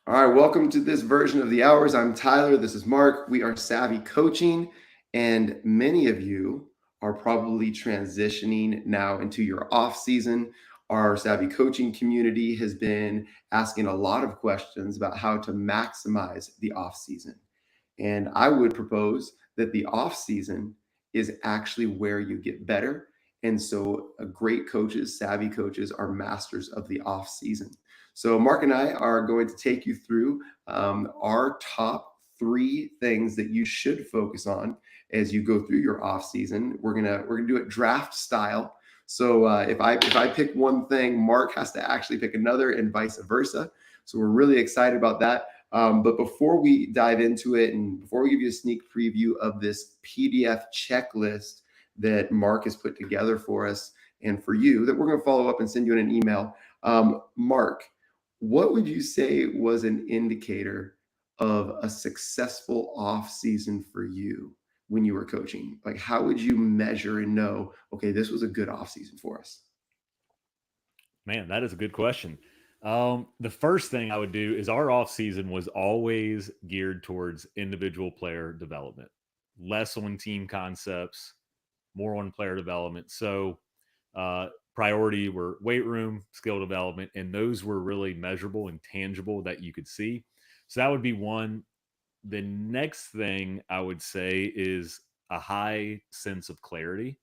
All right, welcome to this version of the Hours. I'm Tyler. This is Mark. We are Savvy Coaching, and many of you are probably transitioning now into your off season. Our Savvy Coaching community has been asking a lot of questions about how to maximize the off season. And I would propose that the off season is actually where you get better. And so, great coaches, savvy coaches, are masters of the off season. So, Mark and I are going to take you through our top three things that you should focus on as you go through your off season. We're gonna do it draft style. So if I pick one thing, Mark has to actually pick another, and vice versa. So we're really excited about that. But before we dive into it, and before we give you a sneak preview of this PDF checklist that Mark has put together for us and for you, that we're going to follow up and send you in an email. Mark, what would you say was an indicator of a successful off season for you when you were coaching? Like, how would you measure and know, okay, this was a good off season for us? Man, that is a good question. The first thing I would do is our off season was always geared towards individual player development, less on team concepts, more on player development. So priority were weight room, skill development, and those were really measurable and tangible that you could see. So that would be one. The next thing I would say is a high sense of clarity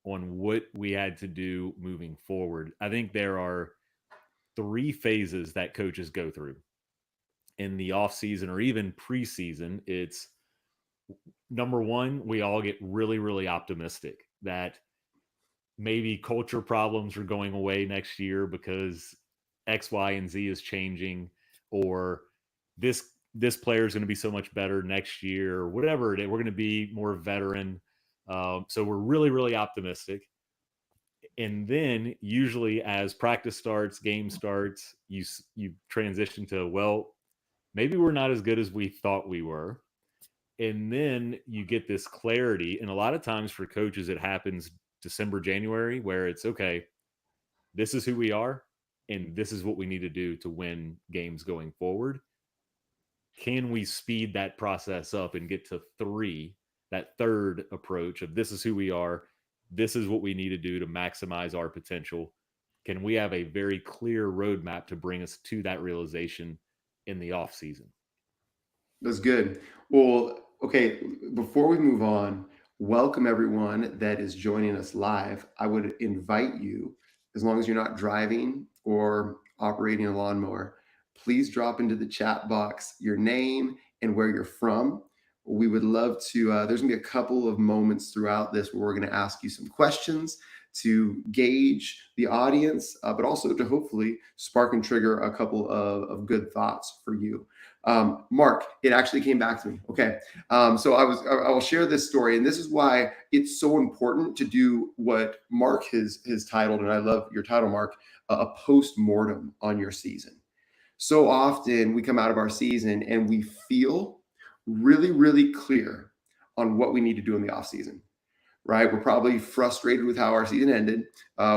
on what we had to do moving forward. I think there are three phases that coaches go through in the off season or even preseason. It's number one, we all get really, really optimistic that maybe culture problems are going away next year because X, Y, and Z is changing, or this player is going to be so much better next year, or whatever it is. We're going to be more veteran. So we're really, really optimistic. And then usually as practice starts, game starts, you transition to, well, maybe we're not as good as we thought we were. And then you get this clarity. And a lot of times for coaches, it happens December, January, where it's okay, this is who we are, and this is what we need to do to win games going forward. Can we speed that process up and get to three, that third approach of this is who we are, this is what we need to do to maximize our potential? Can we have a very clear roadmap to bring us to that realization in the off season? That's good. Well, okay, before we move on, welcome everyone that is joining us live. I would invite you, as long as you're not driving or operating a lawnmower, please drop into the chat box your name and where you're from. We would love to, there's gonna be a couple of moments throughout this where we're gonna ask you some questions to gauge the audience, but also to hopefully spark and trigger a couple of good thoughts for you. Mark, it actually came back to me. Okay. So I will share this story, and this is why it's so important to do what Mark has titled, and I love your title, Mark, a post-mortem on your season. So often we come out of our season and we feel really, really clear on what we need to do in the off season. Right, we're probably frustrated with how our season ended.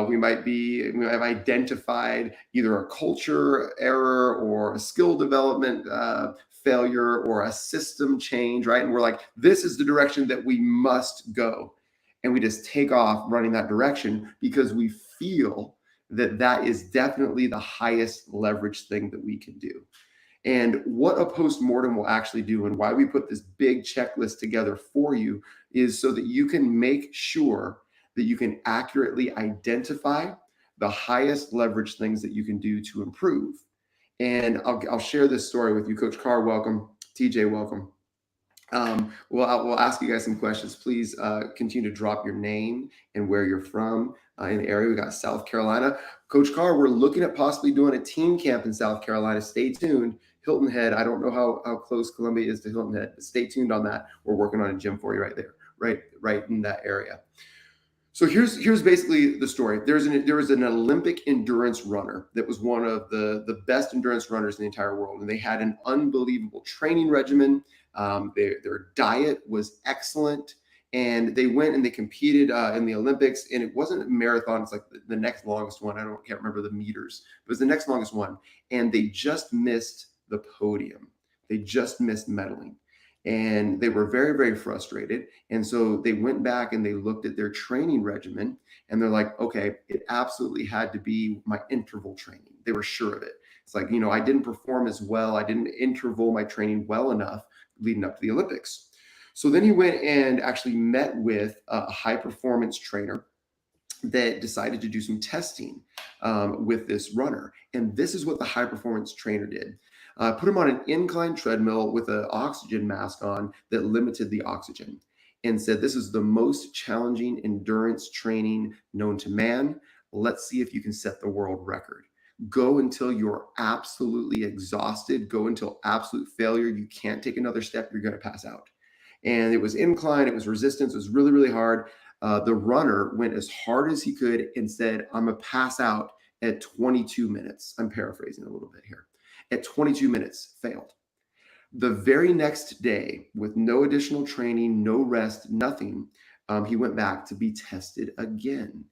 We might have identified either a culture error or a skill development failure or a system change, right? And we're like, this is the direction that we must go, and we just take off running that direction because we feel that that is definitely the highest leverage thing that we can do. And what a postmortem will actually do, and why we put this big checklist together for you, is so that you can make sure that you can accurately identify the highest leverage things that you can do to improve. And I'll share this story with you. Coach Carr, welcome. TJ, welcome. We'll ask you guys some questions. Please continue to drop your name and where you're from in the area. We got South Carolina. Coach Carr, we're looking at possibly doing a team camp in South Carolina. Stay tuned. Hilton Head. I don't know how close Columbia is to Hilton Head, but stay tuned on that. We're working on a gym for you right there, right in that area. So here's basically the story. There was an Olympic endurance runner that was one of the best endurance runners in the entire world, and they had an unbelievable training regimen. Their diet was excellent, and they went and they competed in the Olympics. And it wasn't a marathon; it's like the next longest one. Can't remember the meters, but it was the next longest one, and they just missed the podium. They just missed medaling. And they were very, very frustrated. And so they went back and they looked at their training regimen and they're like, okay, it absolutely had to be my interval training. They were sure of it. It's like, I didn't perform as well. I didn't interval my training well enough leading up to the Olympics. So then he went and actually met with a high performance trainer that decided to do some testing with this runner. And this is what the high performance trainer did. Put him on an incline treadmill with an oxygen mask on that limited the oxygen and said, this is the most challenging endurance training known to man. Let's see if you can set the world record. Go until you're absolutely exhausted. Go until absolute failure. You can't take another step. You're going to pass out. And it was incline. It was resistance. It was really, really hard. The runner went as hard as he could and said, I'm going to pass out at 22 minutes. I'm paraphrasing a little bit here. At 22 minutes, failed. The very next day, with no additional training, no rest, nothing, he went back to be tested again.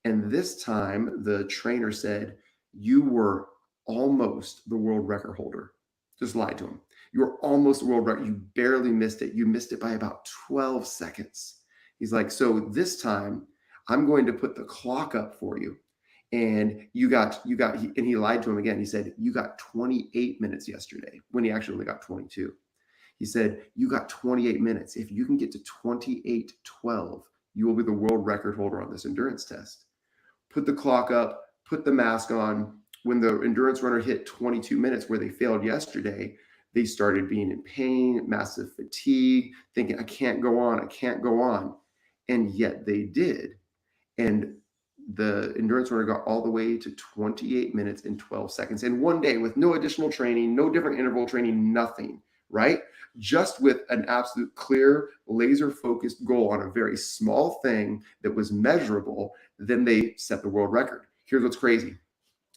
And this time, the trainer said, you were almost the world record holder. Just lied to him. You were almost the world record. You barely missed it. You missed it by about 12 seconds. He's like, so this time, I'm going to put the clock up for you. And and he lied to him again. He said, you got 28 minutes yesterday when he actually only got 22. He said, you got 28 minutes. If you can get to 28:12, you will be the world record holder on this endurance test. Put the clock up, put the mask on. When the endurance runner hit 22 minutes where they failed yesterday, they started being in pain, massive fatigue, thinking, I can't go on. And yet they did. And the endurance runner got all the way to 28 minutes and 12 seconds in one day with no additional training, no different interval training, nothing, right? Just with an absolute clear, laser focused goal on a very small thing that was measurable, then they set the world record. Here's what's crazy.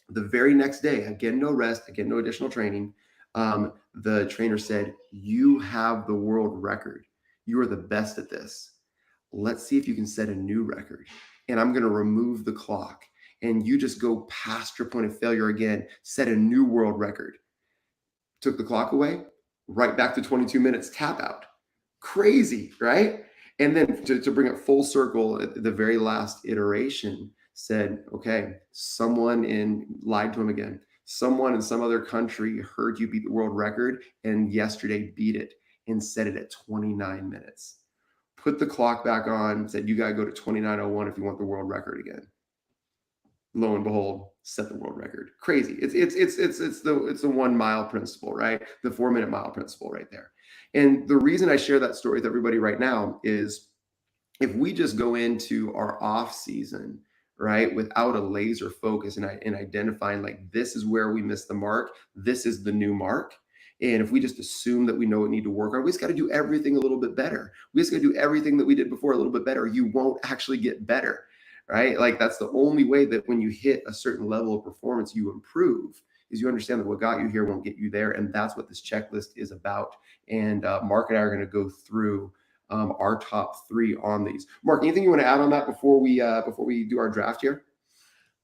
The very next day, again, no rest, again, no additional training. The trainer said, you have the world record. You are the best at this. Let's see if you can set a new record. And I'm going to remove the clock. And you just go past your point of failure again, set a new world record. Took the clock away, right back to 22 minutes, tap out. Crazy, right? And then to bring it full circle at the very last iteration, said, okay, lied to him again. Someone in some other country heard you beat the world record and yesterday beat it and set it at 29 minutes. Put the clock back on, said, you got to go to 29:01 if you want the world record again. Lo and behold, set the world record. Crazy. It's the 1 mile principle, right? The 4-minute mile principle right there. And the reason I share that story with everybody right now is if we just go into our off season, right, without a laser focus and identifying like, this is where we missed the mark, this is the new mark. And if we just assume that we know what we need to work on, we just got to do everything a little bit better. We just got to do everything that we did before a little bit better. You won't actually get better, right? Like that's the only way that when you hit a certain level of performance, you improve, is you understand that what got you here won't get you there. And that's what this checklist is about. And Mark and I are going to go through our top 3 on these. Mark, anything you want to add on that before we do our draft here?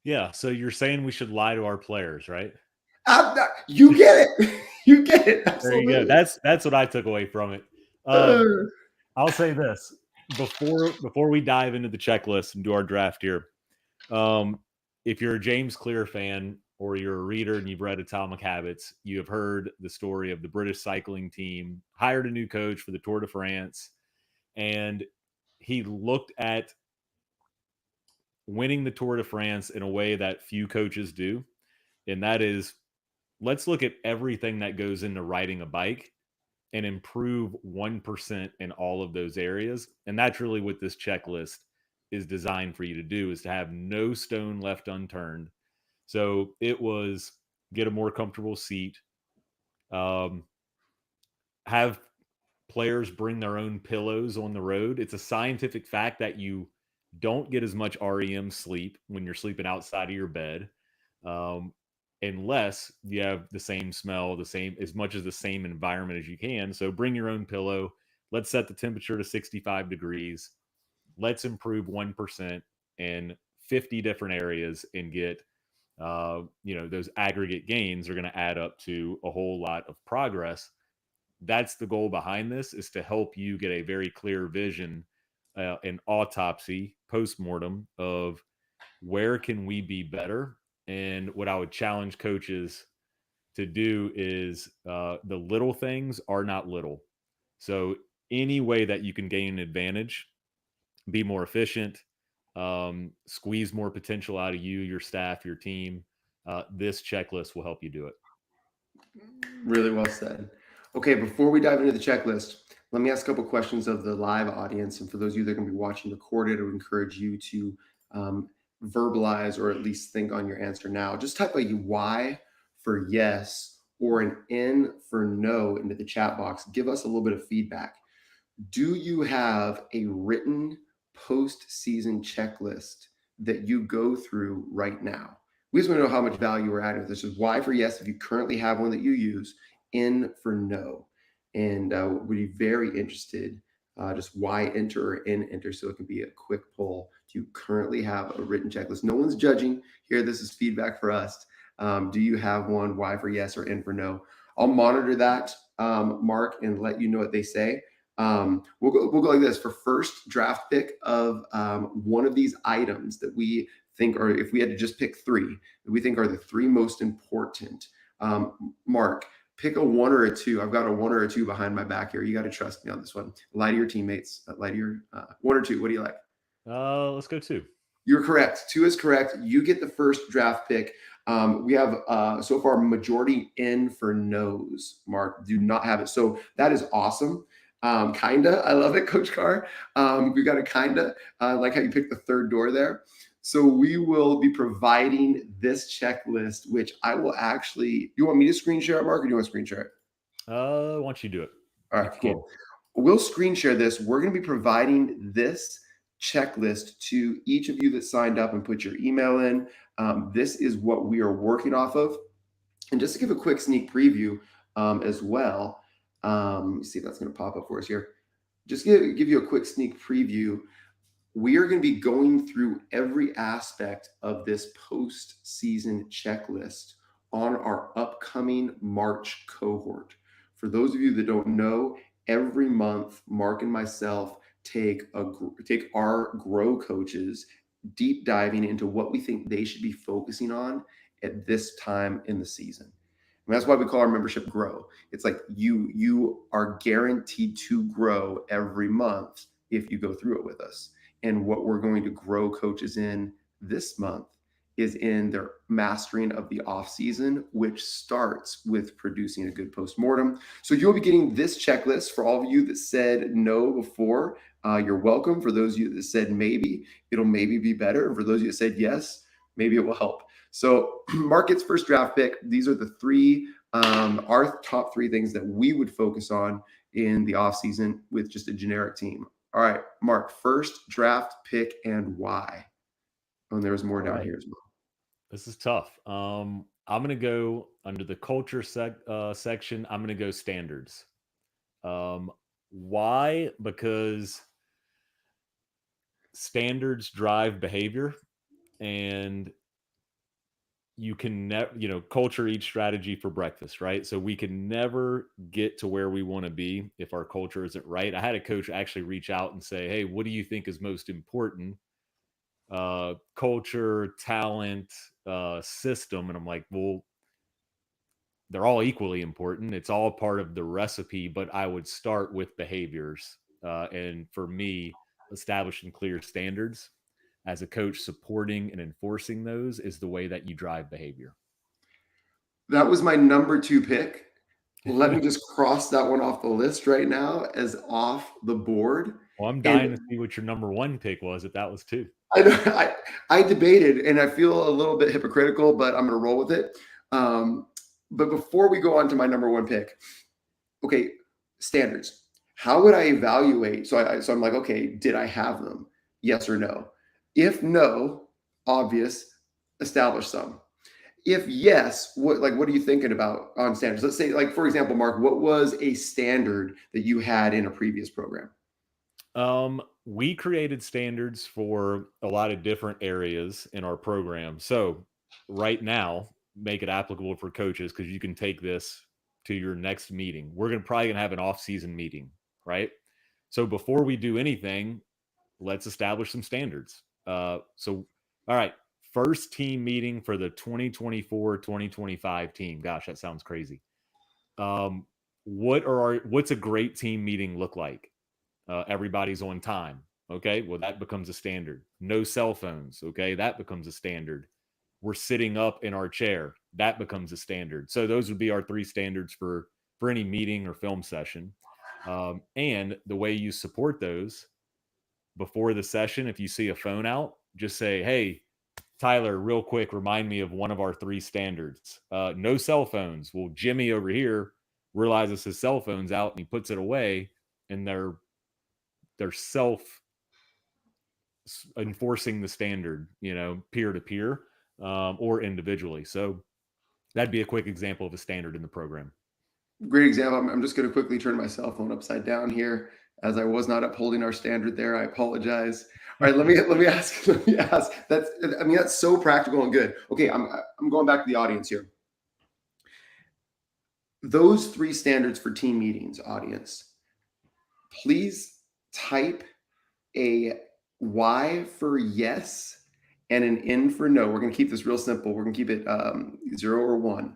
Yeah. So you're saying we should lie to our players, right? You get it. You get it. Absolutely. There you go. That's what I took away from it. I'll say this before we dive into the checklist and do our draft here. If you're a James Clear fan or you're a reader and you've read Atomic Habits, you have heard the story of the British cycling team hired a new coach for the Tour de France, and he looked at winning the Tour de France in a way that few coaches do, and that is, let's look at everything that goes into riding a bike and improve 1% in all of those areas. And that's really what this checklist is designed for you to do, is to have no stone left unturned. So it was get a more comfortable seat, have players bring their own pillows on the road. It's a scientific fact that you don't get as much REM sleep when you're sleeping outside of your bed. Unless you have the same smell, as much as the same environment as you can. So bring your own pillow. Let's set the temperature to 65 degrees. Let's improve 1% in 50 different areas and get those aggregate gains are going to add up to a whole lot of progress. That's the goal behind this, is to help you get a very clear vision, an autopsy, postmortem of where can we be better. And what I would challenge coaches to do is the little things are not little. So any way that you can gain an advantage, be more efficient, squeeze more potential out of you, your staff, your team, this checklist will help you do it. Really well said. Okay, before we dive into the checklist, let me ask a couple questions of the live audience. And for those of you that are going to be watching recorded, I would encourage you to verbalize or at least think on your answer now. Just type a Y for yes or an N for no into the chat box. Give us a little bit of feedback. Do you have a written post-season checklist that you go through right now? We just want to know how much value we're adding. This is Y for yes if you currently have one that you use, N for no. And we'd be very interested, just Y enter or N enter, so it can be a quick poll. Do you currently have a written checklist? No one's judging here. This is feedback for us. Do you have one, Y for yes or N for no? I'll monitor that, Mark, and let you know what they say. We'll go like this. For first draft pick of one of these items that we think, or if we had to just pick three that we think are the three most important, Mark, pick a one or a two. I've got a one or a two behind my back here. You got to trust me on this one. Lie to your teammates. Lie to your one or two. What do you like? Let's go two. You're correct. Two is correct. You get the first draft pick. We have so far majority N for no's. Mark, do not have it. So that is awesome. Kinda. I love it, Coach Carr. We got a kinda. I like how you picked the third door there. So we will be providing this checklist, which I will actually. You want me to screen share it, Mark, or do you want to screen share it? Why don't you do it? All right, cool. We'll screen share this. We're going to be providing this checklist to each of you that signed up and put your email in. This is what we are working off of. And just to give a quick sneak preview as well, let me see if that's going to pop up for us here. Just give you a quick sneak preview. We are going to be going through every aspect of this post-season checklist on our upcoming March cohort. For those of you that don't know, every month, Mark and myself take our grow coaches deep diving into what we think they should be focusing on at this time in the season. And that's why we call our membership Grow. It's like you are guaranteed to grow every month if you go through it with us. And what we're going to grow coaches in this month is in their mastering of the off-season, which starts with producing a good postmortem. So you'll be getting this checklist. For all of you that said no before, you're welcome. For those of you that said maybe, it'll maybe be better. And for those of you that said yes, maybe it will help. So Mark gets first draft pick. These are the three, our top three things that we would focus on in the offseason with just a generic team. All right, Mark, first draft pick and why? Oh, and there was more down here as well. This is tough. I'm going to go under the culture section. I'm going to go standards. Why? Because standards drive behavior, and you can never, culture eats strategy for breakfast, right? So we can never get to where we want to be if our culture isn't right. I had a coach actually reach out and say, hey, what do you think is most important? Culture, talent, system. And I'm like, well, they're all equally important. It's all part of the recipe, but I would start with behaviors. And for me, establishing clear standards as a coach, supporting and enforcing those is the way that you drive behavior. That was my number two pick. Let me just cross that one off the list right now as off the board. Well, I'm dying to see what your number one pick was if that was two. I debated, and I feel a little bit hypocritical, but I'm going to roll with it. But before we go on to my number one pick, okay, standards. How would I evaluate? So I'm like, okay, did I have them? Yes or no? If no, obvious, establish some. If yes, what are you thinking about on standards? Let's say, like, for example, Mark, what was a standard that you had in a previous program? We created standards for a lot of different areas in our program. So right now, make it applicable for coaches, because you can take this to your next meeting. We're probably gonna have an off-season meeting, right? So before we do anything, let's establish some standards. So, all right, first team meeting for the 2024-2025 team. Gosh, that sounds crazy. What's a great team meeting look like? Everybody's on time. Okay, well, that becomes a standard. No cell phones. Okay, that becomes a standard. We're sitting up in our chair. That becomes a standard. So those would be our 3 standards for any meeting or film session. And the way you support those, before the session, if you see a phone out, just say, hey, Tyler, real quick, remind me of one of our 3 standards. No cell phones. Well, Jimmy over here realizes his cell phone's out and he puts it away, and they're self enforcing the standard, peer to peer, or individually. So that'd be a quick example of a standard in the program. Great example. I'm just going to quickly turn my cell phone upside down here, as I was not upholding our standard there. I apologize. All right, let me ask. Let me ask. That's so practical and good. Okay, I'm going back to the audience here. Those 3 standards for team meetings, audience, please type a Y for yes and an N for no. We're going to keep this real simple. We're going to keep it 0 or 1.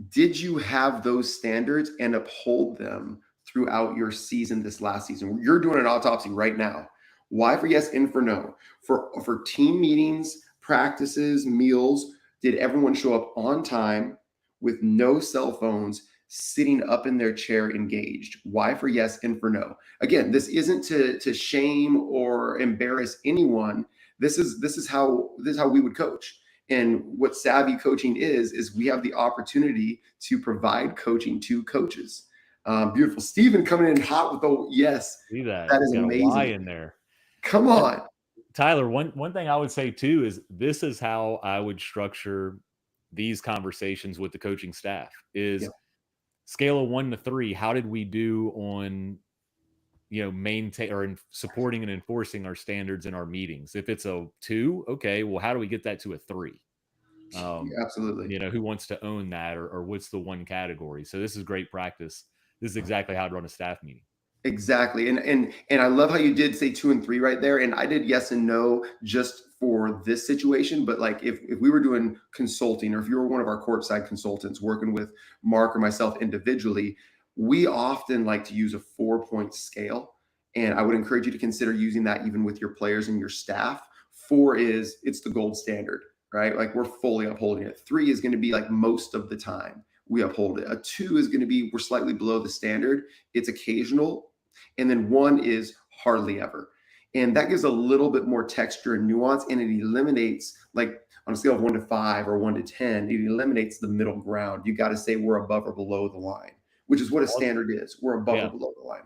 Did you have those standards and uphold them throughout your season this last season? You're doing an autopsy right now. Y for yes, N for no. For team meetings, practices, meals, did everyone show up on time with no cell phones, sitting up in their chair engaged? Y for yes, N for no. Again, this isn't to shame or embarrass anyone. This is how we would coach. And what SAVI coaching is we have the opportunity to provide coaching to coaches. Beautiful. Steven coming in hot with the yes. See that? That is got amazing. A Y in there. Come on. Tyler, one thing I would say too is this is how I would structure these conversations with the coaching staff is scale of 1 to 3. How did we do on, maintain or supporting and enforcing our standards in our meetings? If it's a 2, okay, well, how do we get that to a 3? Absolutely. Who wants to own that, or what's the one category? So this is great practice. This is exactly how to run a staff meeting. Exactly. And I love how you did say 2 and 3 right there. And I did yes and no just for this situation. But like if we were doing consulting, or if you were one of our courtside consultants working with Mark or myself individually, we often like to use a 4-point scale. And I would encourage you to consider using that even with your players and your staff. 4 it's the gold standard, right? Like we're fully upholding it. 3 is going to be like most of the time we uphold it. A 2 is going to be we're slightly below the standard. It's occasional. And then 1 is hardly ever. And that gives a little bit more texture and nuance, and it eliminates, like on a scale of 1 to 5 or 1 to 10, it eliminates the middle ground. You got to say we're above or below the line, which is what a standard is. We're above or below the line.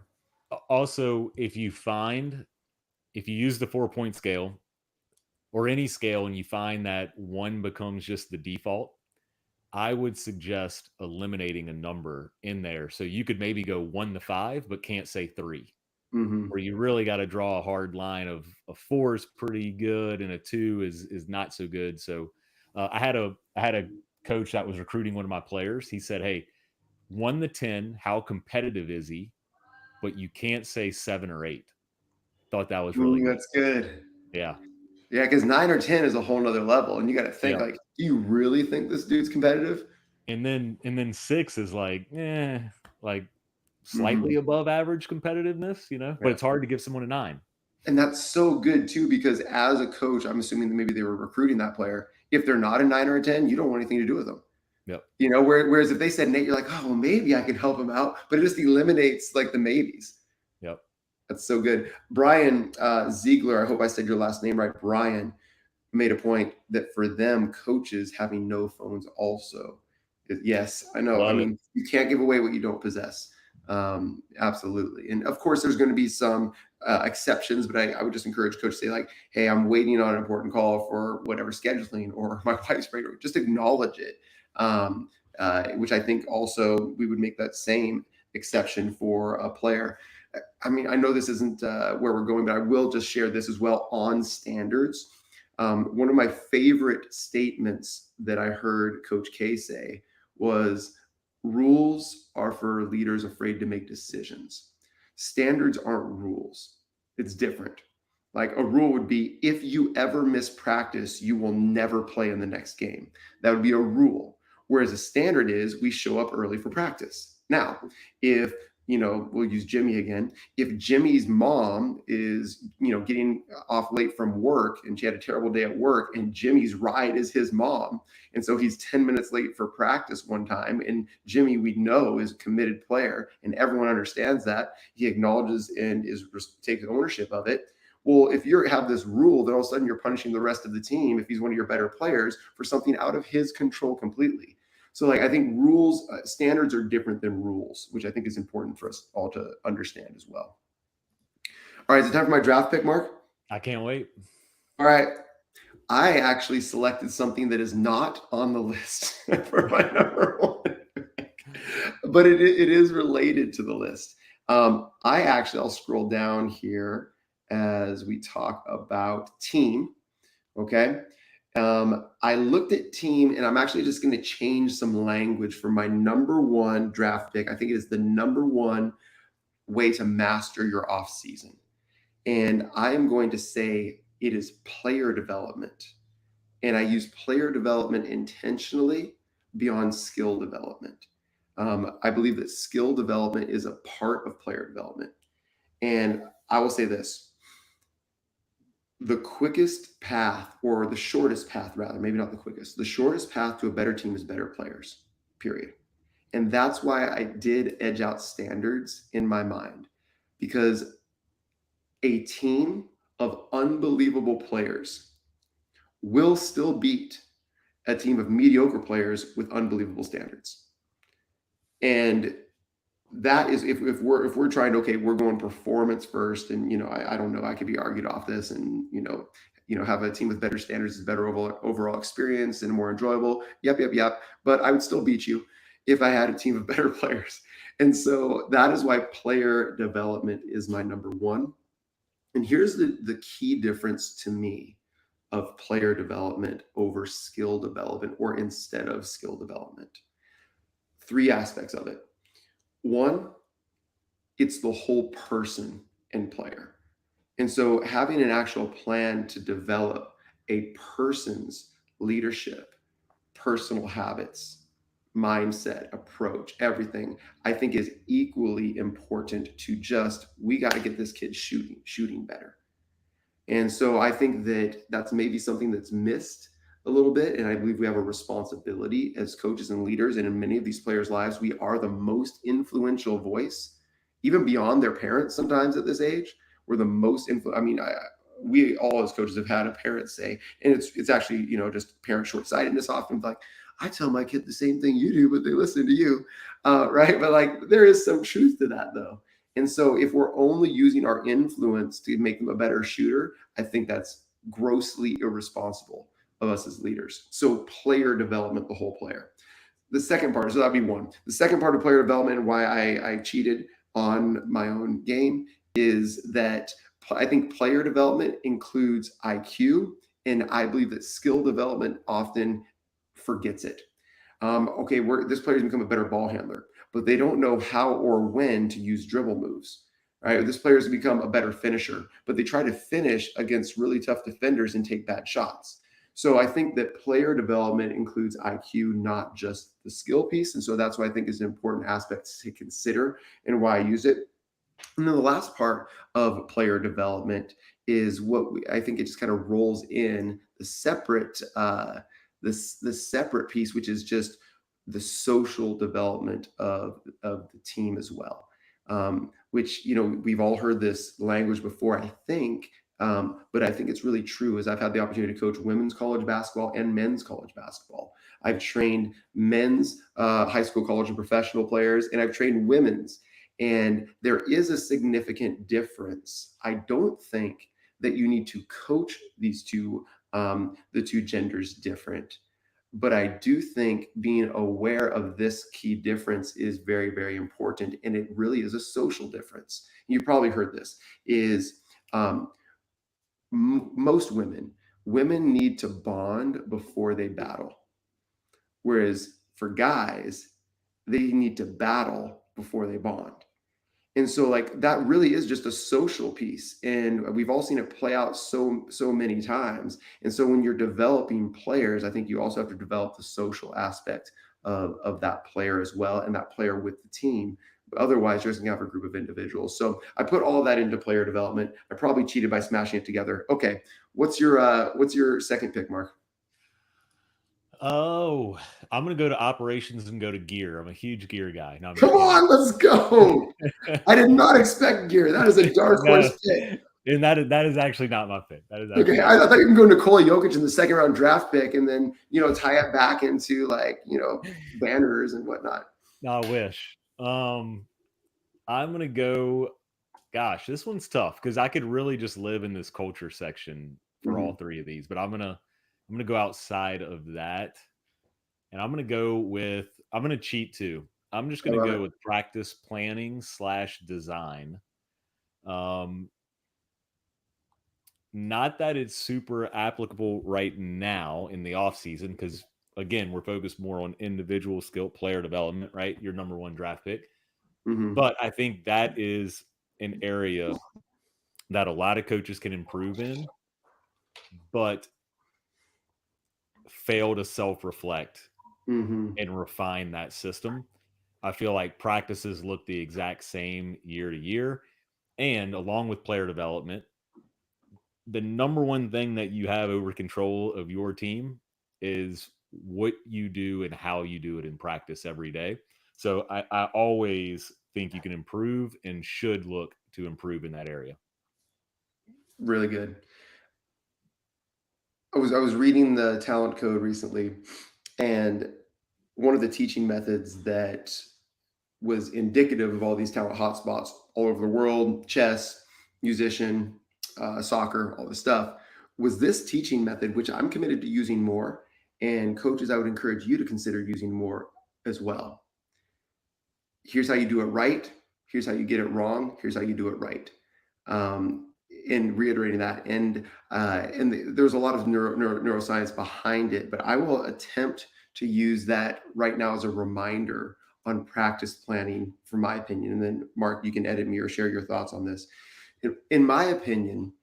Also, if you use the 4-point scale or any scale and you find that 1 becomes just the default, I would suggest eliminating a number in there. So you could maybe go 1 to 5, but can't say 3. Mm-hmm. Where you really got to draw a hard line of a 4 is pretty good and a 2 is not so good. So I had a coach that was recruiting one of my players. He said, hey, 1 to 10, how competitive is he? But you can't say 7 or 8. Thought that was really good. That's good. Yeah. Yeah, because 9 or 10 is a whole nother level. And you got to think like, do you really think this dude's competitive? And then 6 is like slightly above average competitiveness, but it's hard to give someone a 9. And that's so good too, because as a coach, I'm assuming that maybe they were recruiting that player. If they're not a 9 or a 10, you don't want anything to do with them. Yep. Whereas if they said 8, you're like, oh, well, maybe I can help him out. But it just eliminates like the maybes. Yep. That's so good. Brian Ziegler, I hope I said your last name right. Brian made a point that for them, coaches having no phones also. Yes, I know. You can't give away what you don't possess. Absolutely. And of course, there's going to be some exceptions, but I would just encourage coaches to say like, hey, I'm waiting on an important call for whatever scheduling, or my wife's pregnant. Just acknowledge it. Which I think also we would make that same exception for a player. I know this isn't where we're going, but I will just share this as well on standards. One of my favorite statements that I heard Coach K say was, rules are for leaders afraid to make decisions. Standards aren't rules. It's different. Like a rule would be, if you ever miss practice, you will never play in the next game. That would be a rule. Whereas a standard is, we show up early for practice. Now, if we'll use Jimmy again. If Jimmy's mom is, getting off late from work and she had a terrible day at work, and Jimmy's ride is his mom, and so he's 10 minutes late for practice one time, and Jimmy, we know, is a committed player, and everyone understands that. He acknowledges and takes ownership of it. Well, if you have this rule, then all of a sudden you're punishing the rest of the team if he's one of your better players for something out of his control completely. So I think rules, standards are different than rules, which I think is important for us all to understand as well. All right, is it time for my draft pick, Mark? I can't wait. All right. I actually selected something that is not on the list for my number one pick, but it is related to the list. I'll scroll down here as we talk about team. Okay. I looked at team, and I'm actually just going to change some language for my number one draft pick. I think it is the number one way to master your off season. And I am going to say it is player development. And I use player development intentionally beyond skill development. I believe that skill development is a part of player development. And I will say this. The quickest path, or the shortest path rather, maybe not the quickest, the shortest path to a better team is better players, period. And that's why I did edge out standards in my mind, because a team of unbelievable players will still beat a team of mediocre players with unbelievable standards. And that is, if we're trying to, okay, we're going performance first, and I don't know, I could be argued off this, and have a team with better standards is better overall experience and more enjoyable. Yep. But I would still beat you if I had a team of better players. And so that is why player development is my number one. And here's the key difference to me of player development over skill development, or instead of skill development. 3 aspects of it. One, it's the whole person and player. And so having an actual plan to develop a person's leadership, personal habits, mindset, approach, everything, I think is equally important to just, we got to get this kid shooting better. And so I think that that's maybe something that's missed a little bit. And I believe we have a responsibility as coaches and leaders. And in many of these players' lives, we are the most influential voice, even beyond their parents sometimes at this age. We're the most we all as coaches have had a parent say, and it's actually, just parent short-sightedness often, like, I tell my kid the same thing you do, but they listen to you, right? But there is some truth to that, though. And so if we're only using our influence to make them a better shooter, I think that's grossly irresponsible of us as leaders. So player development, the whole player. The second part, so that'd be one. The second part of player development, and why I cheated on my own game, is that I think player development includes IQ, and I believe that skill development often forgets it. This player's become a better ball handler, but they don't know how or when to use dribble moves. Right? This player's become a better finisher, but they try to finish against really tough defenders and take bad shots. So I think that player development includes IQ, not just the skill piece. And so that's what I think is an important aspect to consider and why I use it. And then the last part of player development is I think it just kind of rolls in the separate, the separate piece, which is just the social development of the team as well. Which, we've all heard this language before, I think, but I think it's really true, as I've had the opportunity to coach women's college basketball and men's college basketball. I've trained men's high school, college, and professional players, and I've trained women's. And there is a significant difference. I don't think that you need to coach these two, the two genders different. But I do think being aware of this key difference is very, very important. And it really is a social difference. You probably heard this, is most women women need to bond before they battle. Whereas for guys, they need to battle before they bond. And so like that really is just a social piece. And we've all seen it play out so many times. And so when you're developing players, I think you also have to develop the social aspect of that player as well, and that player with the team. Otherwise, you're just gonna have a group of individuals. So I put all that into player development. I probably cheated by smashing it together. Okay, what's your second pick, Mark? Oh, I'm gonna go to operations and go to gear. I'm a huge gear guy. No, I'm Come just kidding. on, let's go. I did not expect gear. That is a dark No, horse pick. and that is actually not my pick. That is Okay, actually I thought you were going to Nikola Jokic in the second round draft pick, and then tie it back into like banners and whatnot. no, I wish. I'm gonna go. Gosh, this one's tough because I could really just live in this culture section for all three of these, but I'm gonna go outside of that, and I'm gonna cheat too. I'm just I gonna love go it. with practice planning / design. Um, Not that it's super applicable right now in the off season, because again, we're focused more on individual skill player development, right? Your number one draft pick. Mm-hmm. But I think that is an area that a lot of coaches can improve in, but fail to self-reflect Mm-hmm. and refine that system. I feel like practices look the exact same year to year. And along with player development, the number one thing that you have over control of your team is what you do and how you do it in practice every day. So I always think you can improve and should look to improve in that area. Really good. I was reading the talent code recently, and one of the teaching methods that was indicative of all these talent hotspots all over the world, chess, musician, soccer, all this stuff, was this teaching method, which I'm committed to using more. And coaches, I would encourage you to consider using more as well. Here's how you do it right. Here's how you get it wrong. Here's how you do it right. In reiterating that, and there's a lot of neuroscience behind it, but I will attempt to use that right now as a reminder on practice planning, for my opinion. And then, Mark, you can edit me or share your thoughts on this. In my opinion,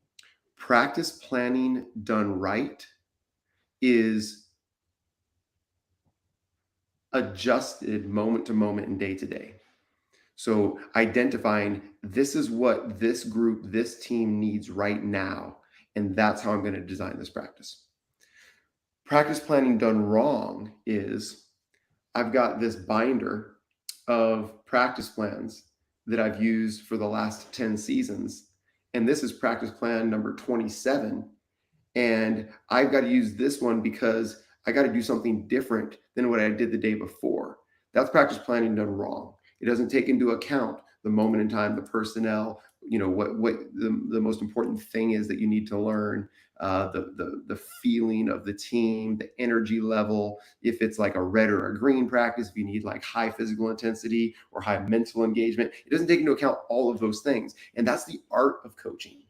practice planning done right is adjusted moment to moment and day to day. So identifying this is what this group, this team needs right now, and that's how I'm going to design this practice. Practice planning done wrong is I've got this binder of practice plans that I've used for the last 10 seasons, and this is practice plan number 27, and I've got to use this one because I got to do something different than what I did the day before. That's practice planning done wrong. It doesn't take into account the moment in time, the personnel, what the most important thing is that you need to learn, the feeling of the team, the energy level. If it's like a red or a green practice, if you need like high physical intensity or high mental engagement, it doesn't take into account all of those things. And that's the art of coaching.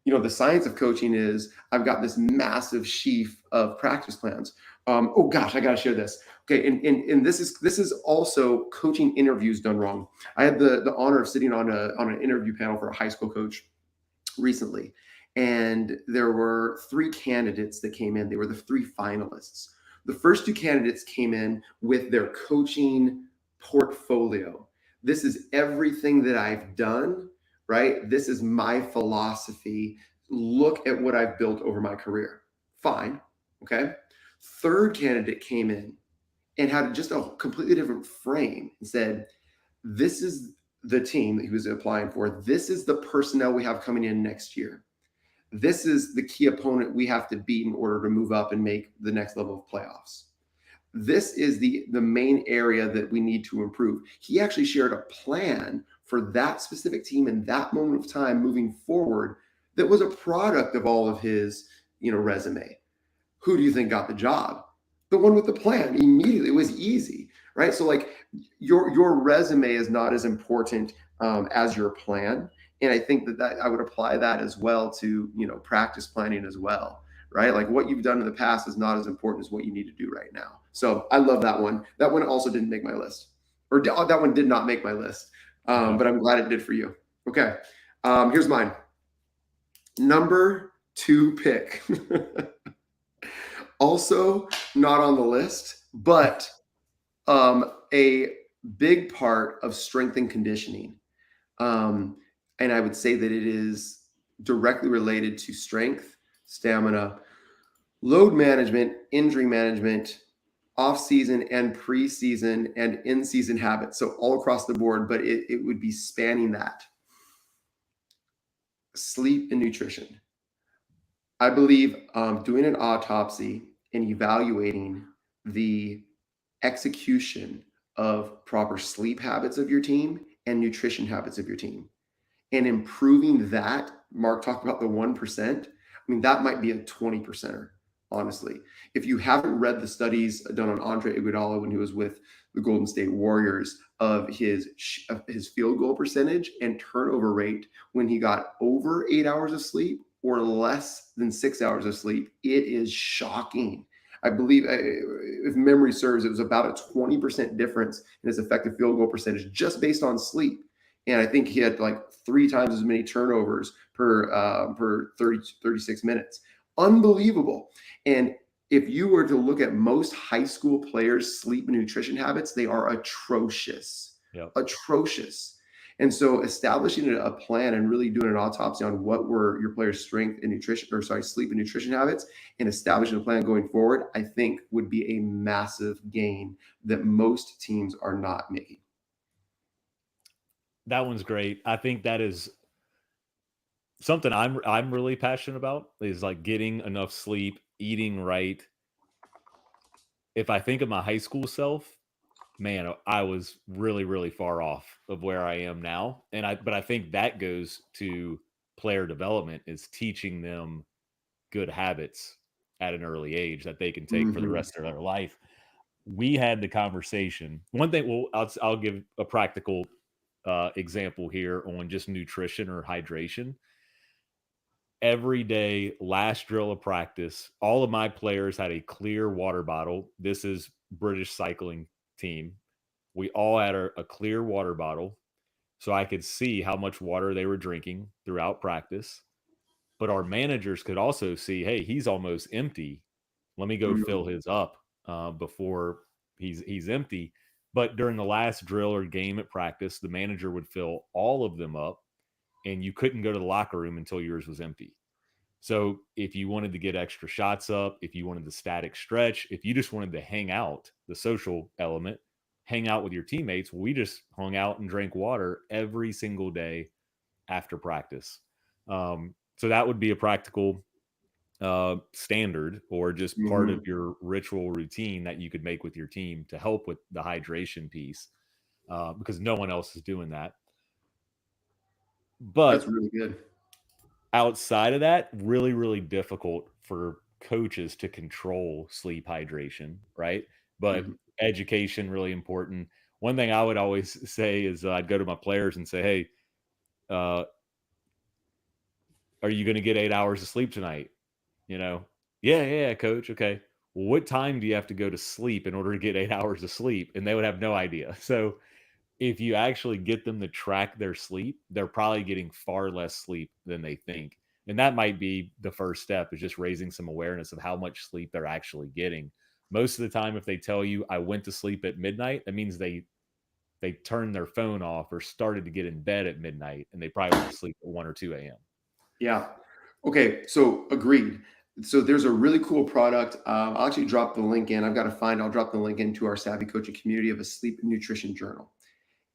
The science of coaching is I've got this massive sheaf of practice plans. Oh gosh, I got to share this. Okay, and this is also coaching interviews done wrong. I had the honor of sitting on an interview panel for a high school coach recently, and there were 3 candidates that came in. They were the 3 finalists. The first 2 candidates came in with their coaching portfolio. This is everything that I've done, right? This is my philosophy. Look at what I've built over my career. Fine. Okay. Third candidate came in and had just a completely different frame and said, this is the team that he was applying for. This is the personnel we have coming in next year. This is the key opponent we have to beat in order to move up and make the next level of playoffs. This is the main area that we need to improve. He actually shared a plan for that specific team in that moment of time moving forward that was a product of all of his resume. Who do you think got the job? The one with the plan. Immediately, it was easy, right? So like your resume is not as important as your plan. And I think that I would apply that as well to practice planning as well, right? Like what you've done in the past is not as important as what you need to do right now. So I love that one. That one also didn't make my list, or that one did not make my list, Okay. but I'm glad it did for you. Okay, here's mine. Number 2 pick. Also not on the list, but a big part of strength and conditioning. And I would say that it is directly related to strength, stamina, load management, injury management, off-season and preseason and in-season habits. So all across the board, but it would be spanning that. Sleep and nutrition. I believe doing an autopsy and evaluating the execution of proper sleep habits of your team and nutrition habits of your team and improving that. Mark talked about the 1%. I mean, that might be a 20%er, honestly. If you haven't read the studies done on Andre Iguodala when he was with the Golden State Warriors of his field goal percentage and turnover rate when he got over 8 hours of sleep or less than 6 hours of sleep, it is shocking. I believe, if memory serves, it was about a 20% difference in his effective field goal percentage just based on sleep. And I think he had like 3 times as many turnovers per 36 minutes. Unbelievable. And if you were to look at most high school players' sleep and nutrition habits, they are atrocious. Yep. Atrocious. And so establishing a plan and really doing an autopsy on what were your players' strength and nutrition, sleep and nutrition habits, and establishing a plan going forward, I think would be a massive gain that most teams are not making. That one's great. I think that is something I'm really passionate about, is like getting enough sleep, eating right. If I think of my high school self, man, I was really, really far off of where I am now. But I think that goes to player development, is teaching them good habits at an early age that they can take for the rest of their life. We had the conversation. One thing, well, I'll give a practical example here on just nutrition or hydration. Every day, last drill of practice, all of my players had a clear water bottle. This is British cycling team. We all had a clear water bottle so I could see how much water they were drinking throughout practice. But our managers could also see, hey, he's almost empty. Let me go fill his up before he's empty. But during the last drill or game at practice, the manager would fill all of them up, and you couldn't go to the locker room until yours was empty. So if you wanted to get extra shots up, if you wanted the static stretch, if you just wanted to hang out, the social element, hang out with your teammates, we just hung out and drank water every single day after practice. So that would be a practical standard, or just part of your ritual routine that you could make with your team to help with the hydration piece, because no one else is doing that. But that's really good. Outside of that, really, really difficult for coaches to control sleep hydration, right? But education, really important. One thing I would always say is I'd go to my players and say, hey, are you going to get 8 hours of sleep tonight? Yeah, coach. Okay. Well, what time do you have to go to sleep in order to get 8 hours of sleep? And they would have no idea. So if you actually get them to track their sleep, they're probably getting far less sleep than they think. And that might be the first step, is just raising some awareness of how much sleep they're actually getting. Most of the time, if they tell you I went to sleep at midnight, that means they turned their phone off or started to get in bed at midnight, and they probably went to sleep at 1 or 2 a.m. Yeah. Okay. So agreed. So there's a really cool product. I'll actually drop the link in. I'll drop the link into our SAVI coaching community of a sleep and nutrition journal.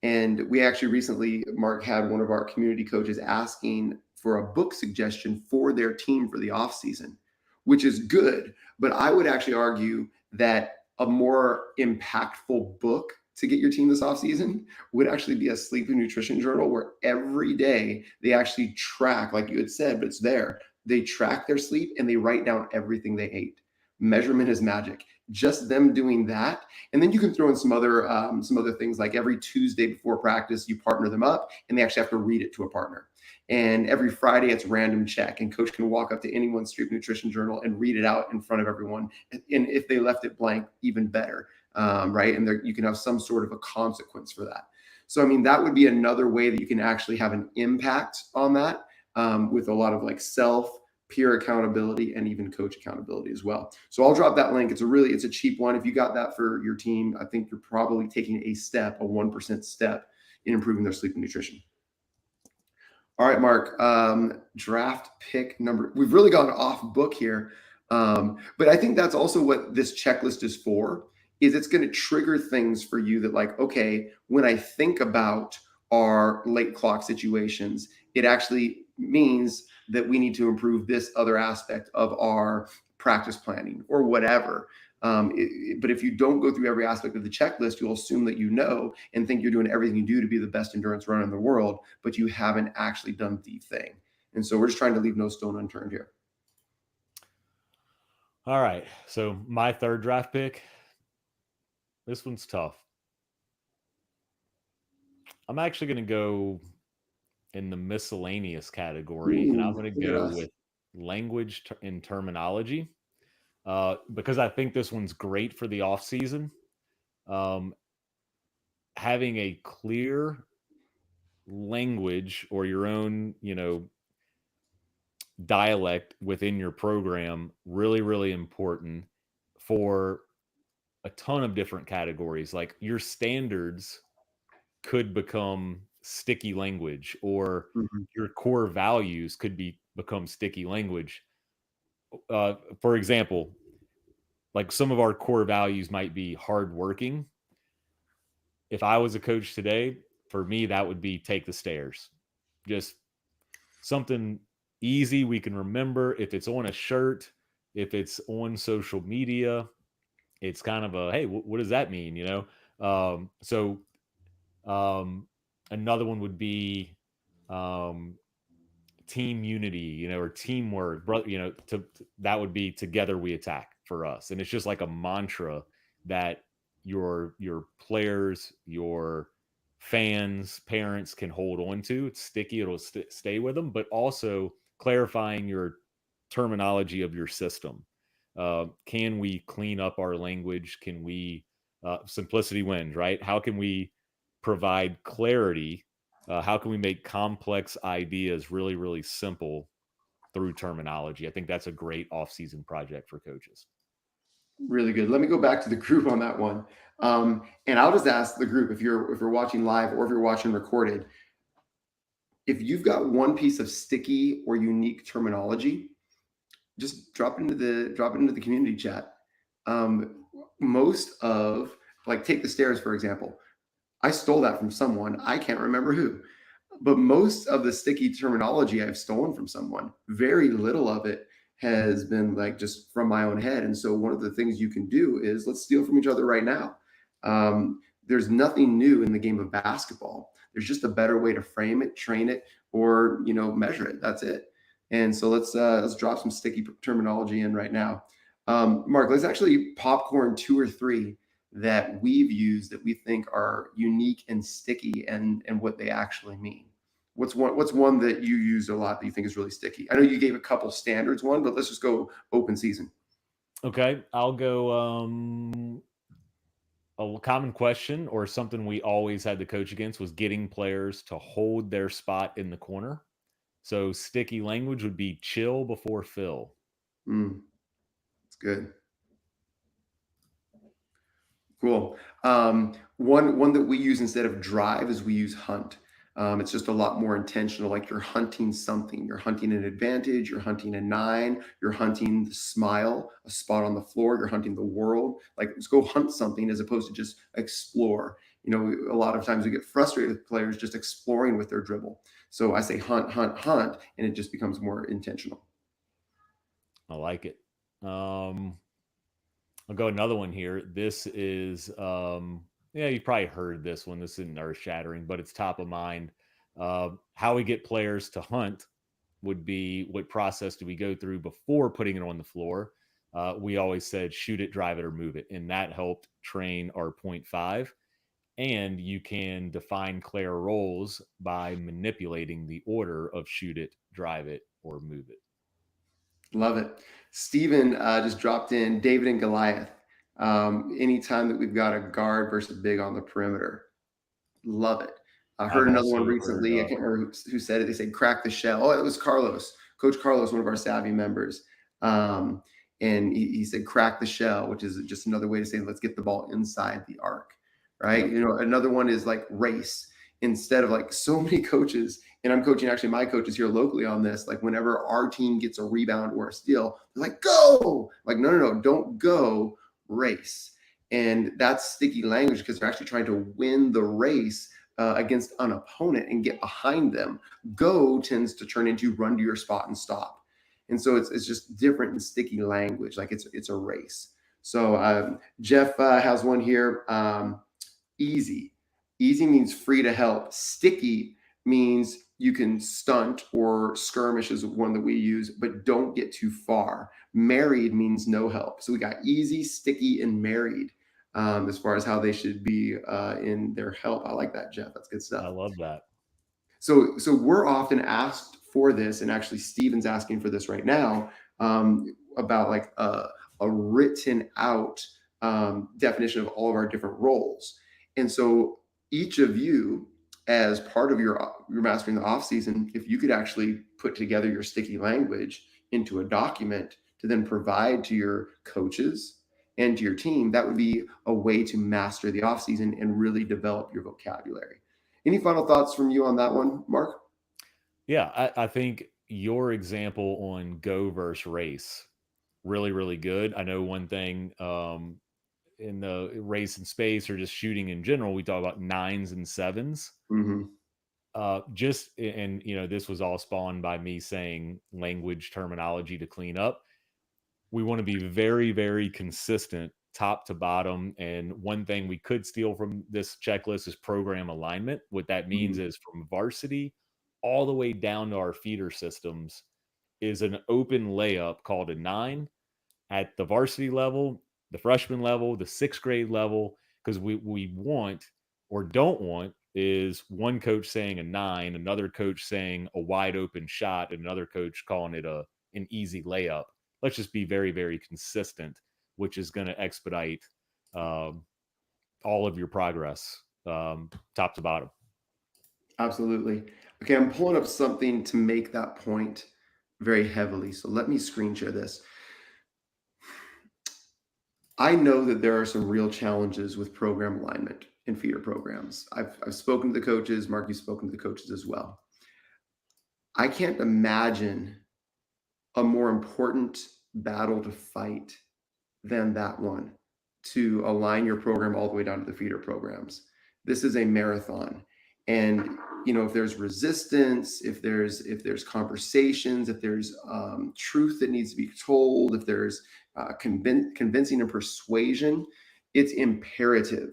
And we actually recently, Mark, had one of our community coaches asking for a book suggestion for their team for the off season, which is good. But I would actually argue that a more impactful book to get your team this off season would actually be a sleep and nutrition journal, where every day they actually track, like you had said, but it's there. They track their sleep and they write down everything they ate. Measurement is magic. just them doing that. And then you can throw in some other things, like every Tuesday before practice, you partner them up and they actually have to read it to a partner. And every Friday it's random check, and coach can walk up to anyone's Street Nutrition journal and read it out in front of everyone. And if they left it blank, even better, right? And you can have some sort of a consequence for that. So, I mean, that would be another way that you can actually have an impact on that, with a lot of like self, peer accountability, and even coach accountability as well. So I'll drop that link. It's a cheap one. If you got that for your team, I think you're probably taking a 1% step in improving their sleep and nutrition. All right, Mark, draft pick number, we've really gone off book here. But I think that's also what this checklist is for, is it's going to trigger things for you that, like, okay, when I think about our late clock situations, it actually means that we need to improve this other aspect of our practice planning or whatever. But if you don't go through every aspect of the checklist, you'll assume that you know and think you're doing everything you do to be the best endurance runner in the world, but you haven't actually done the thing. And so we're just trying to leave no stone unturned here. All right. So my third draft pick, this one's tough. I'm actually going to go in the miscellaneous category, and I'm going to go with language and terminology, because I think this one's great for the off season. Having a clear language or your own, dialect within your program, really, really important for a ton of different categories. Like your standards could become sticky language, or your core values could become sticky language. For example, like some of our core values might be hardworking. If I was a coach today, for me, that would be take the stairs. Just something easy we can remember. If it's on a shirt, if it's on social media, it's kind of a, hey, what does that mean? Another one would be team unity, or teamwork, that would be together we attack for us. And it's just like a mantra that your players, your fans, parents can hold on to. It's sticky. It'll stay with them, but also clarifying your terminology of your system. Can we clean up our language? Can we, simplicity wins, right? How can we provide clarity? How can we make complex ideas really, really simple through terminology? I think that's a great off-season project for coaches. Really good. Let me go back to the group on that one. And I'll just ask the group, if you're watching live or if you're watching recorded, if you've got one piece of sticky or unique terminology, just drop it into the community chat. Most of, like, take the stairs, for example. I stole that from someone. I can't remember who. But most of the sticky terminology I've stolen from someone. Very little of it has been like just from my own head. And so one of the things you can do is, let's steal from each other right now. There's nothing new in the game of basketball. There's just a better way to frame it, train it, or measure it. That's it. And so let's drop some sticky terminology in right now. Mark, let's actually popcorn 2 or 3 that we've used that we think are unique and sticky, and what they actually mean. What's one that you use a lot that you think is really sticky? I know you gave a couple standards one, but let's just go open season. Okay, I'll go. A common question, or something we always had to coach against, was getting players to hold their spot in the corner. So sticky language would be chill before fill. That's good. Cool. One that we use instead of drive is we use hunt. It's just a lot more intentional. Like you're hunting something. You're hunting an advantage. You're hunting a 9. You're hunting the smile, a spot on the floor. You're hunting the world. Like, let's go hunt something as opposed to just explore. A lot of times we get frustrated with players just exploring with their dribble. So I say hunt, hunt, hunt, and it just becomes more intentional. I like it. I'll go another one here. This is, you've probably heard this one. This isn't earth shattering, but it's top of mind. How we get players to hunt would be, what process do we go through before putting it on the floor? we always said shoot it, drive it, or move it. And that helped train our point five. And you can define clear roles by manipulating the order of shoot it, drive it, or move it. Love it. Steven just dropped in David and Goliath. Anytime that we've got a guard versus big on the perimeter. Love it. I heard another one recently. I can't remember who said it. They said crack the shell. Oh, it was Carlos, Coach Carlos, one of our SAVI members. And he said crack the shell, which is just another way to say let's get the ball inside the arc, right? Yep. Another one is like race. Instead of like so many coaches, and I'm coaching actually my coaches here locally on this, like whenever our team gets a rebound or a steal, they're like, go! Like, no, don't go, race. And that's sticky language because they're actually trying to win the race against an opponent and get behind them. Go tends to turn into run to your spot and stop. And so it's just different in sticky language, like it's a race. So Jeff has one here. Easy. Easy means free to help. Sticky means you can stunt, or skirmish is one that we use, but don't get too far. Married means no help. So we got easy, sticky, and married as far as how they should be in their help. I like that, Jeff. That's good stuff. I love that. So we're often asked for this, and actually Steven's asking for this right now, about like a written out definition of all of our different roles. And so each of you, as part of your mastering the off season, if you could actually put together your sticky language into a document to then provide to your coaches and to your team, that would be a way to master the off season and really develop your vocabulary. Any final thoughts from you on that one, Mark? Yeah, I think your example on go versus race, really, really good. I know one thing in the race in space or just shooting in general, we talk about 9s and 7s. Mm-hmm. This was all spawned by me saying language terminology to clean up. We want to be very, very consistent top to bottom. And one thing we could steal from this checklist is program alignment. What that means is from varsity all the way down to our feeder systems is an open layup called a 9 at the varsity level, the freshman level, the 6th grade level, because we want or don't want is one coach saying a 9, another coach saying a wide open shot, and another coach calling it an easy layup. Let's just be very, very consistent, which is going to expedite all of your progress, top to bottom. Absolutely. Okay, I'm pulling up something to make that point very heavily. So let me screen share this. I know that there are some real challenges with program alignment in feeder programs. I've spoken to the coaches. Mark, you've spoken to the coaches as well. I can't imagine a more important battle to fight than that one, to align your program all the way down to the feeder programs. This is a marathon. And if there's resistance, if there's conversations, if there's truth that needs to be told, if there's convincing and persuasion, it's imperative.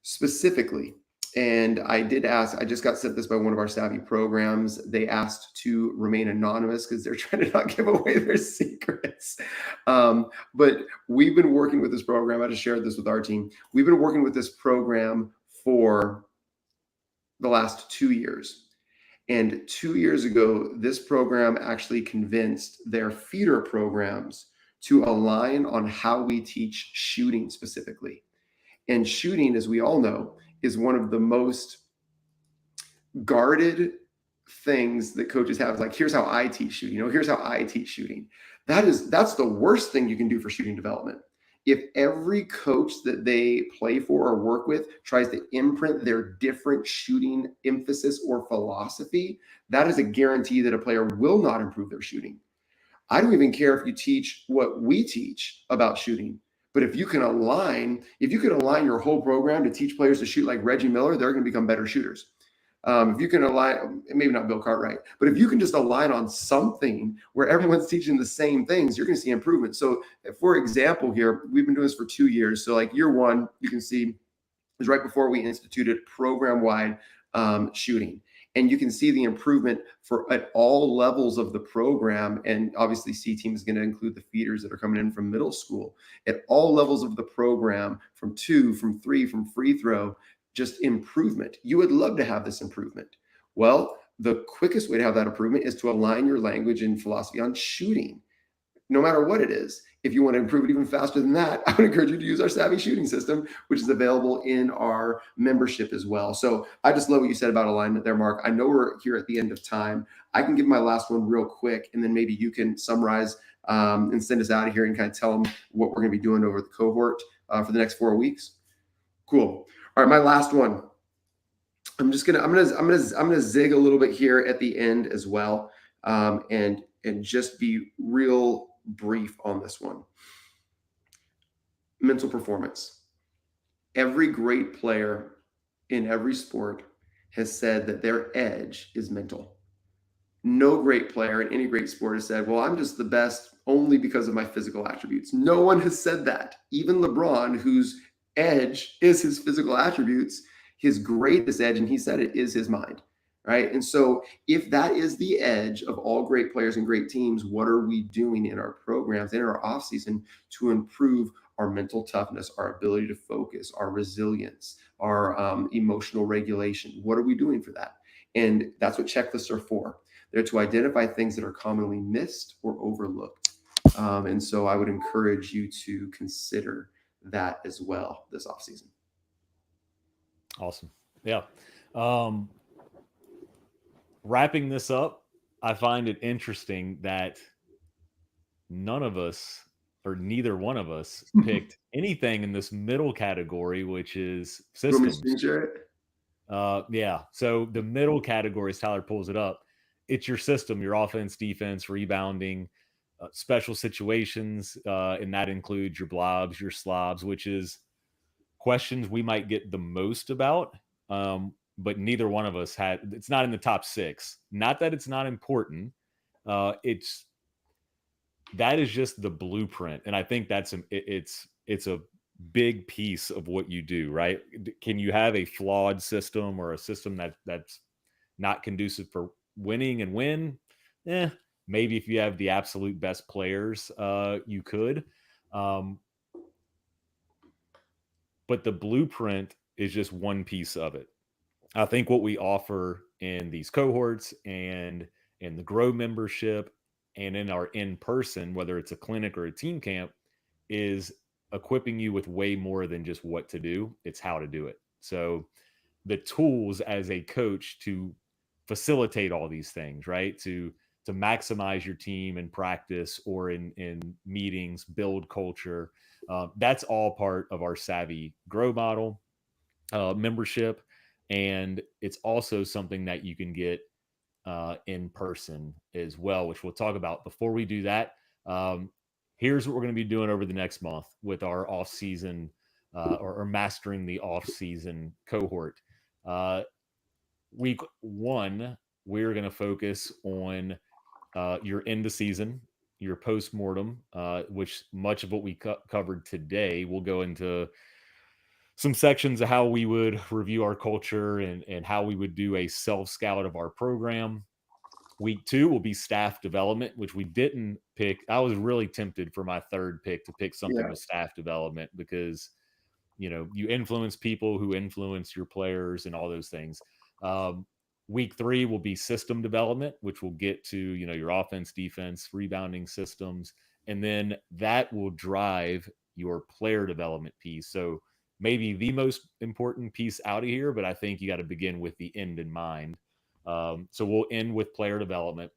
Specifically, and I just got sent this by one of our SAVI programs. They asked to remain anonymous because they're trying to not give away their secrets. But we've been working with this program. I just shared this with our team. We've been working with this program for the last 2 years. And 2 years ago, this program actually convinced their feeder programs to align on how we teach shooting specifically. And shooting, as we all know, is one of the most guarded things that coaches have. Like, here's how I teach shooting. Here's how I teach shooting. That's the worst thing you can do for shooting development. If every coach that they play for or work with tries to imprint their different shooting emphasis or philosophy, that is a guarantee that a player will not improve their shooting. I don't even care if you teach what we teach about shooting. But if you can align your whole program to teach players to shoot like Reggie Miller, they're going to become better shooters. If you can align, maybe not Bill Cartwright, but if you can just align on something where everyone's teaching the same things, you're going to see improvement. So for example, here, we've been doing this for 2 years. So like year one, you can see is right before we instituted program-wide shooting. And you can see the improvement for at all levels of the program. And obviously C team is going to include the feeders that are coming in from middle school. At all levels of the program, from 2, from 3, from free throw, just improvement. You would love to have this improvement. Well, the quickest way to have that improvement is to align your language and philosophy on shooting, no matter what it is. If you want to improve it even faster than that, I would encourage you to use our SAVI shooting system, which is available in our membership as well. So I just love what you said about alignment there, Mark. I know we're here at the end of time. I can give my last one real quick, and then maybe you can summarize and send us out of here and kind of tell them what we're going to be doing over the cohort for the next 4 weeks. Cool. All right, my last one. I'm gonna zig a little bit here at the end as well, and just be real brief on this one. Mental performance. Every great player in every sport has said that their edge is mental. No great player in any great sport has said, well, I'm just the best only because of my physical attributes. No one has said that. Even LeBron, whose edge is his physical attributes, his greatest edge, and he said it, is his mind, right? And so if that is the edge of all great players and great teams, what are we doing in our programs, in our offseason, to improve our mental toughness, our ability to focus, our resilience, our emotional regulation? What are we doing for that? And that's what checklists are for. They're to identify things that are commonly missed or overlooked. And so I would encourage you to consider that as well this offseason. Awesome. Yeah. Wrapping this up, I find it interesting that none of us, or neither one of us, picked anything in this middle category, which is You want me to systems. screen share it? Yeah. So the middle category, as Tyler pulls it up, it's your system, your offense, defense, rebounding, special situations, and that includes your blobs, your slobs, which is questions we might get the most about. But neither one of us had. It's not in the top 6. Not that it's not important. It's that is just the blueprint, and I think it's a big piece of what you do, right? Can you have a flawed system or a system that's not conducive for winning and win? Maybe if you have the absolute best players, you could. But the blueprint is just one piece of it. I think what we offer in these cohorts and in the Grow membership and in our in-person, whether it's a clinic or a team camp, is equipping you with way more than just what to do. It's how to do it. So the tools as a coach to facilitate all these things, right? To maximize your team in practice or in meetings, build culture. That's all part of our SAVI Grow model membership. And it's also something that you can get in person as well, which we'll talk about. Before we do that, here's what we're going to be doing over the next month with our off-season or mastering the off-season cohort. Week 1, we're going to focus on your end of season, your postmortem, which much of what we covered today will go into some sections of how we would review our culture and how we would do a self-scout of our program. Week 2 will be staff development, which we didn't pick. I was really tempted for my third pick to pick something with staff development because, you influence people who influence your players and all those things. Week 3 will be system development, which will get to, your offense, defense, rebounding systems. And then that will drive your player development piece. So maybe the most important piece out of here, but I think you got to begin with the end in mind. So we'll end with player development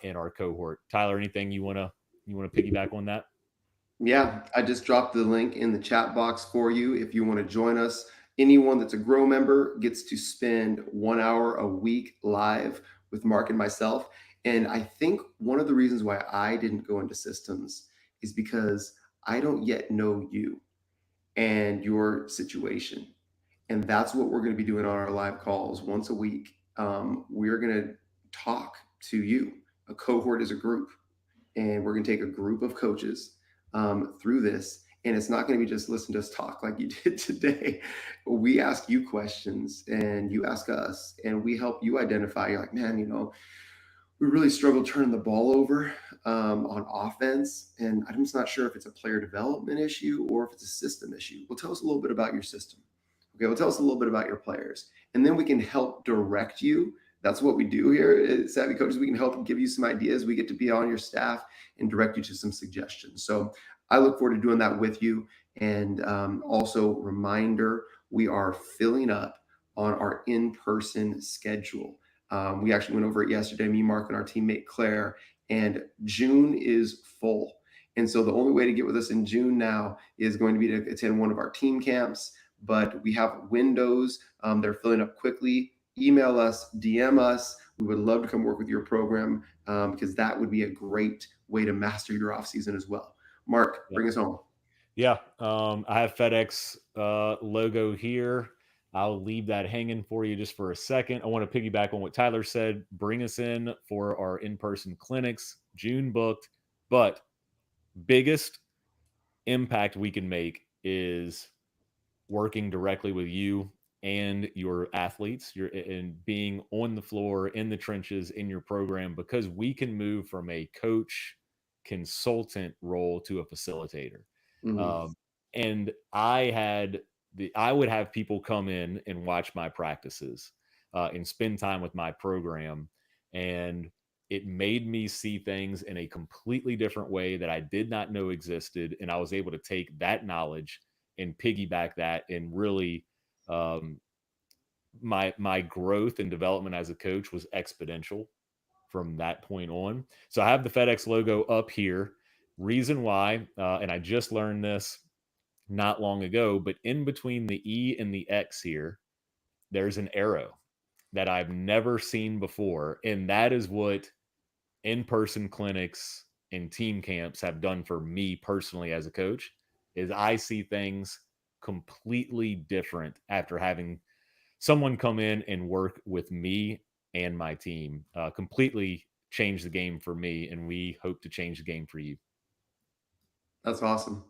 in our cohort. Tyler, anything you want to piggyback on that? Yeah, I just dropped the link in the chat box for you. If you want to join us, anyone that's a Grow member gets to spend 1 hour a week live with Mark and myself. And I think one of the reasons why I didn't go into systems is because I don't yet know you and your situation. And that's what we're going to be doing on our live calls once a week. We're going to talk to you. A cohort is a group, and we're going to take a group of coaches through this And it's not going to be just listen to us talk like you did today. We ask you questions and you ask us, and we help you identify. You're like, man, we really struggle turning the ball over on offense. And I'm just not sure if it's a player development issue or if it's a system issue. Well, tell us a little bit about your system. Okay, well, tell us a little bit about your players. And then we can help direct you. That's what we do here at Savvy Coaches. We can help give you some ideas. We get to be on your staff and direct you to some suggestions. So I look forward to doing that with you. And also, reminder, we are filling up on our in-person schedule. We actually went over it yesterday, me, Mark, and our teammate Claire, and June is full. And so the only way to get with us in June now is going to be to attend one of our team camps, but we have windows. They're filling up quickly. Email us, DM us. We would love to come work with your program because that would be a great way to master your off season as well. Mark, Yep. bring us home. Yeah. I have FedEx logo here. I'll leave that hanging for you just for a second. I want to piggyback on what Tyler said. Bring us in for our in-person clinics. June booked, but biggest impact we can make is working directly with you and your athletes, and being on the floor, in the trenches, in your program, because we can move from a coach consultant role to a facilitator. Mm-hmm. And I would have people come in and watch my practices and spend time with my program, and it made me see things in a completely different way that I did not know existed, and I was able to take that knowledge and piggyback that, and really um, my growth and development as a coach was exponential from that point on. So I have the FedEx logo up here. Reason why, and I just learned this not long ago, but in between the E and the X here, there's an arrow that I've never seen before. And that is what in-person clinics and team camps have done for me personally as a coach, is I see things completely different after having someone come in and work with me and my team. Completely change the game for me, and we hope to change the game for you. That's awesome.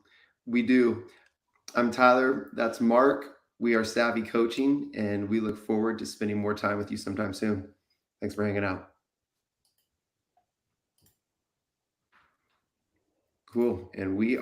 We do. I'm Tyler. That's Mark. We are Savvy Coaching, and we look forward to spending more time with you sometime soon. Thanks for hanging out. Cool. And we